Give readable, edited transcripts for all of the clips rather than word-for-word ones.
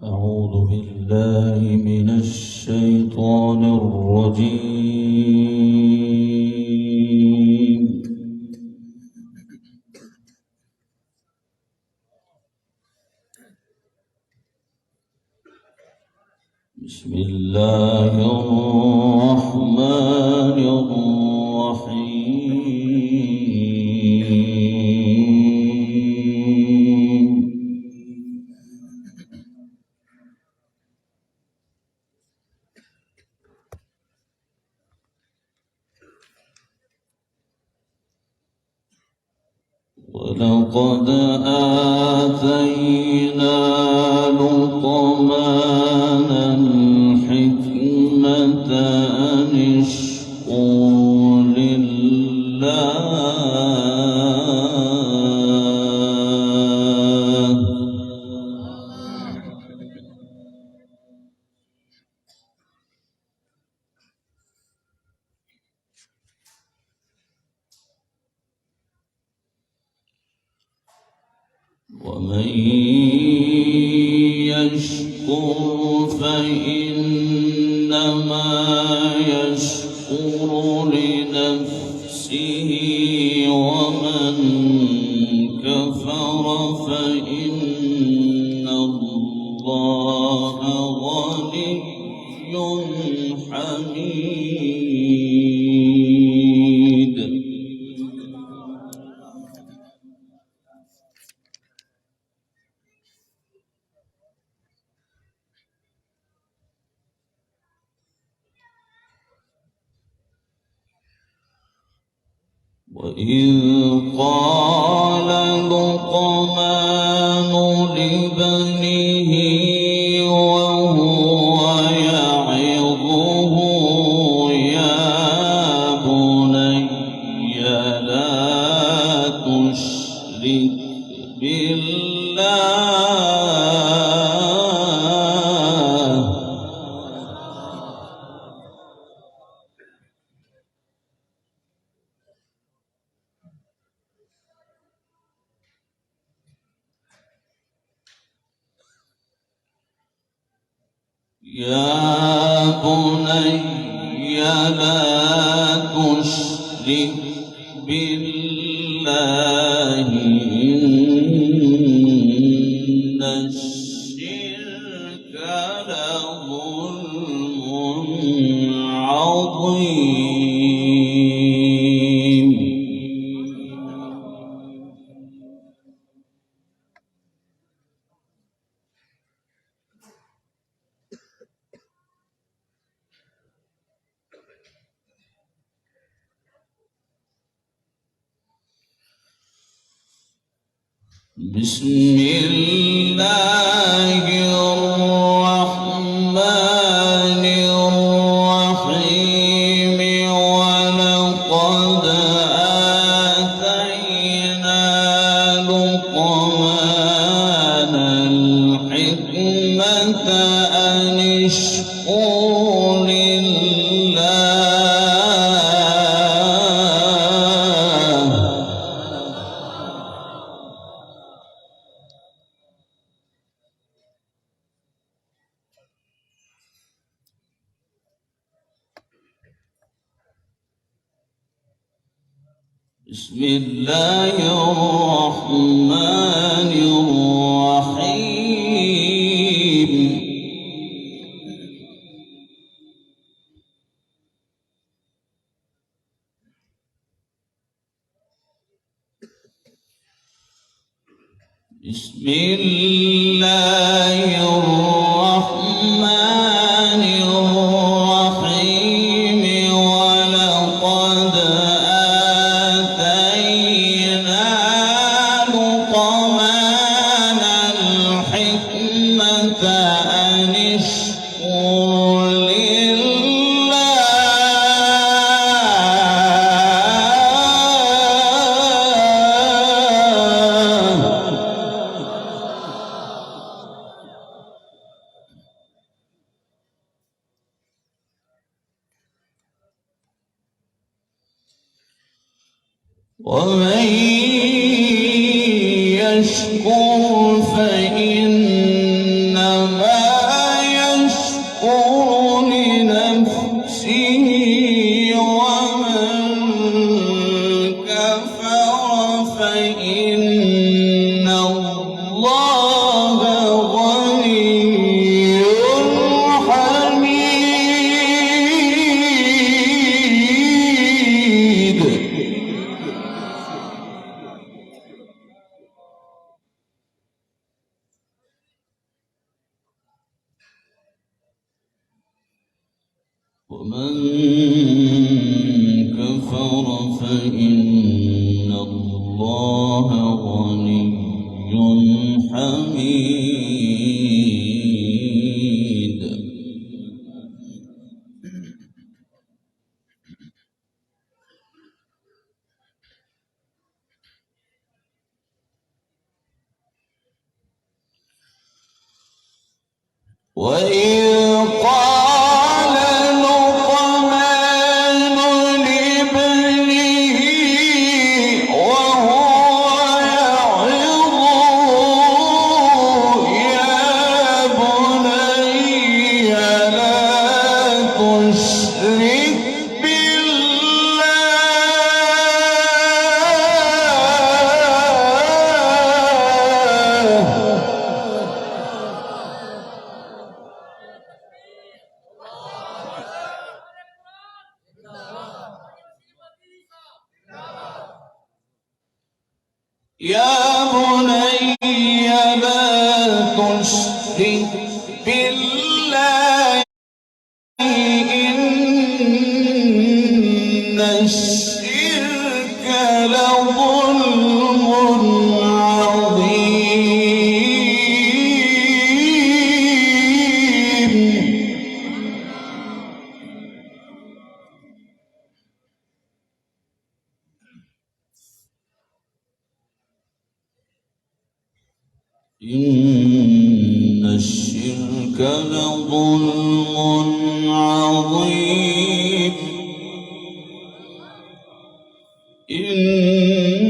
أعوذ بالله من الشيطان الرجيم. بسم الله الرحمن الرحيم. ولقد آتينا لقمان الحكمة أن اشكر لله ومن يشكر فإنما يشكر لنفسه ومن كفر فإن الله غني حميد. وإذ قال لقمان لابنه وهو يعظه يا بني لا تشرك بالله يا بني لا تشرك بالله إن الشرك لظلم عظيم. بسم الله الرحمن الرحيم. ولقد آتينا لقمان الحكمة أن اشكر لله بسم الله الرحمن الرحيم. بسم الله الرحمن الرحيم. ولقد آتينا لقمان الحكمة أن اشكر لله ومن يشكر فإنما ومن كفر فإن الله غني حميد. وإذ قال لقمان لابنه وهو يعظه يا بني لا تشرك يا بني لا تشرك بالله إن الشرك لظلم عظيم. إن الشرك لظلم عظيم.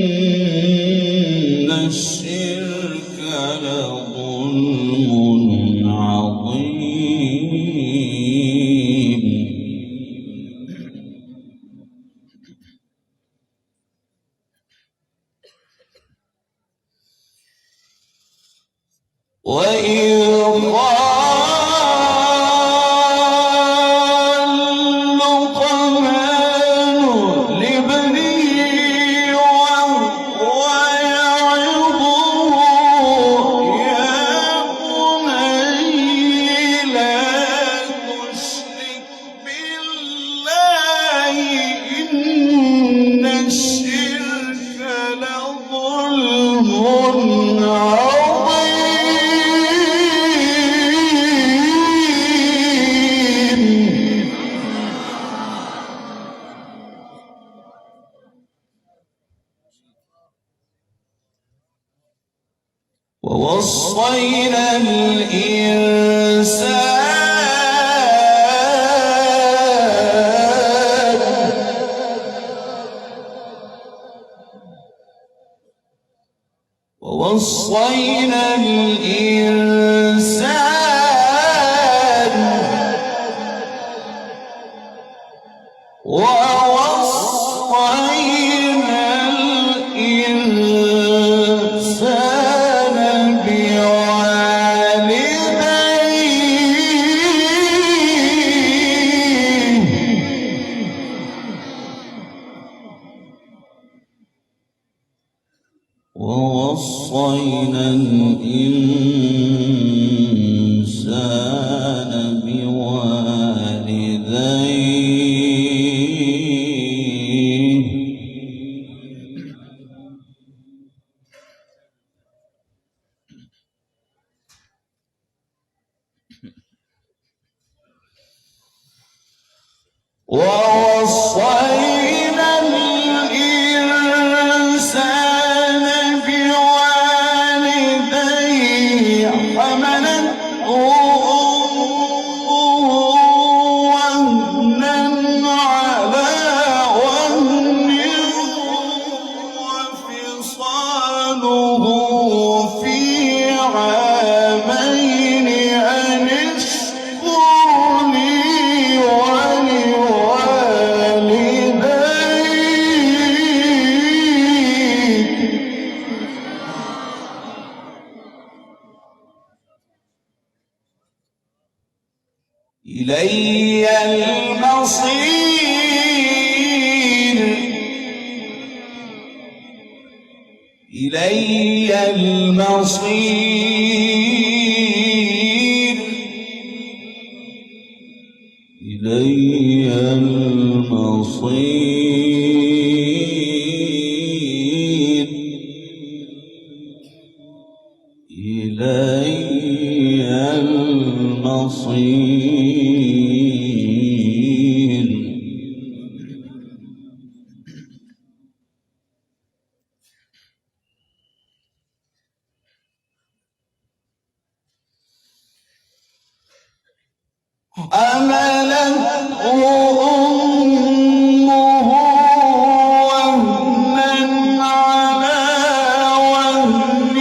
إن الشرك لظلم عظيم. وإذ قال لقمان لابنه وهو يعظه يا بني لا تشرك بالله إن الشرك لظلم عظيم. ووصينا الإنسان ووصينا الإنسان ووصينا الإنسان بوالديه ووصينا الإنسان بوالديه حملته وهنا على وهن وفصاله في عامين أن اشكر لي ولوالديك إلي المصير إلي المصير إلي المصير إلي المصير. حملته أمه وهنا على وهن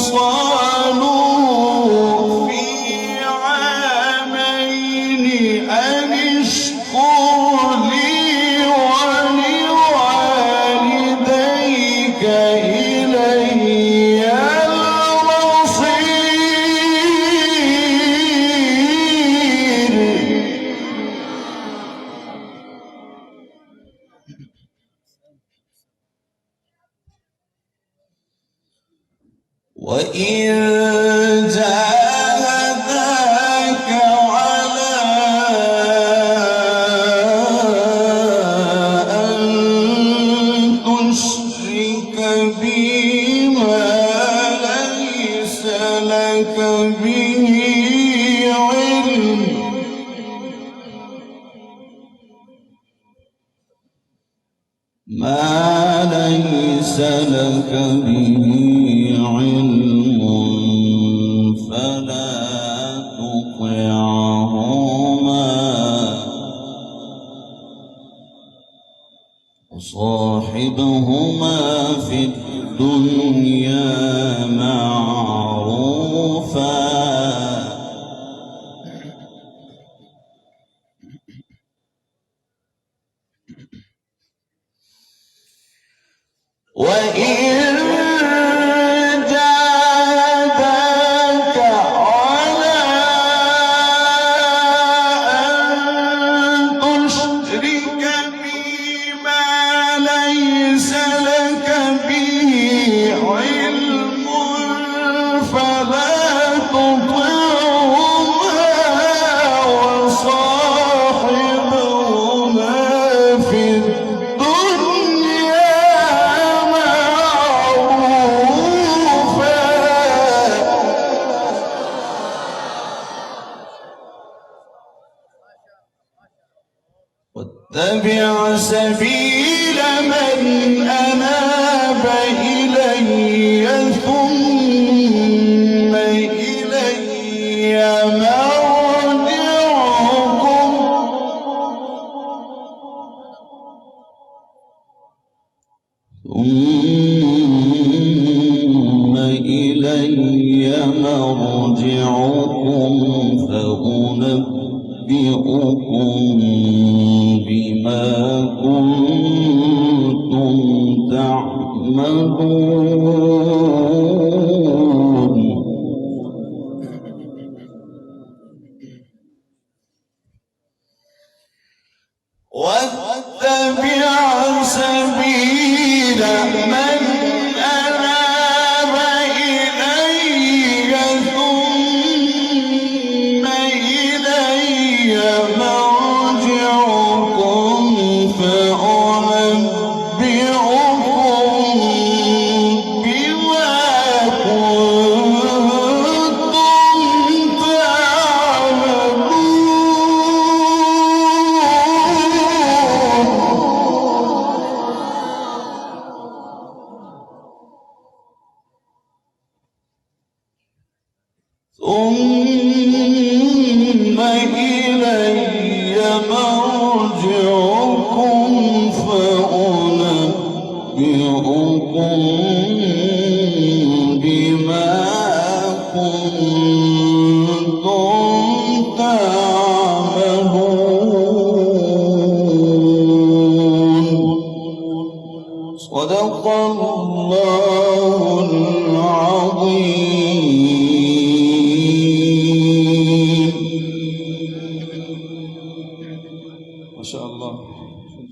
وفصاله في عامين أن اشكر لي ولوالديك إلي وإن جاهداك على أن تشرك بي ما ليس لك به علم فلا تطعهما وصاحبهما في الدنيا معروفا وإن جاهداك على أن تشرك بي ما ليس لك به علم فلا تطعهما وصاحبهما في واتبع سبيل من أناب إلي ثم إلي مرجعكم فأنبئكم بما كنتم تعملون واتبع سبيل من أناب إلي ثم إلي مرجعكم فأنبئكم بما كنتم تعملون. ثم إلي مرجعكم فأنبئكم بما كنتم تعملون. صدق الله العظيم.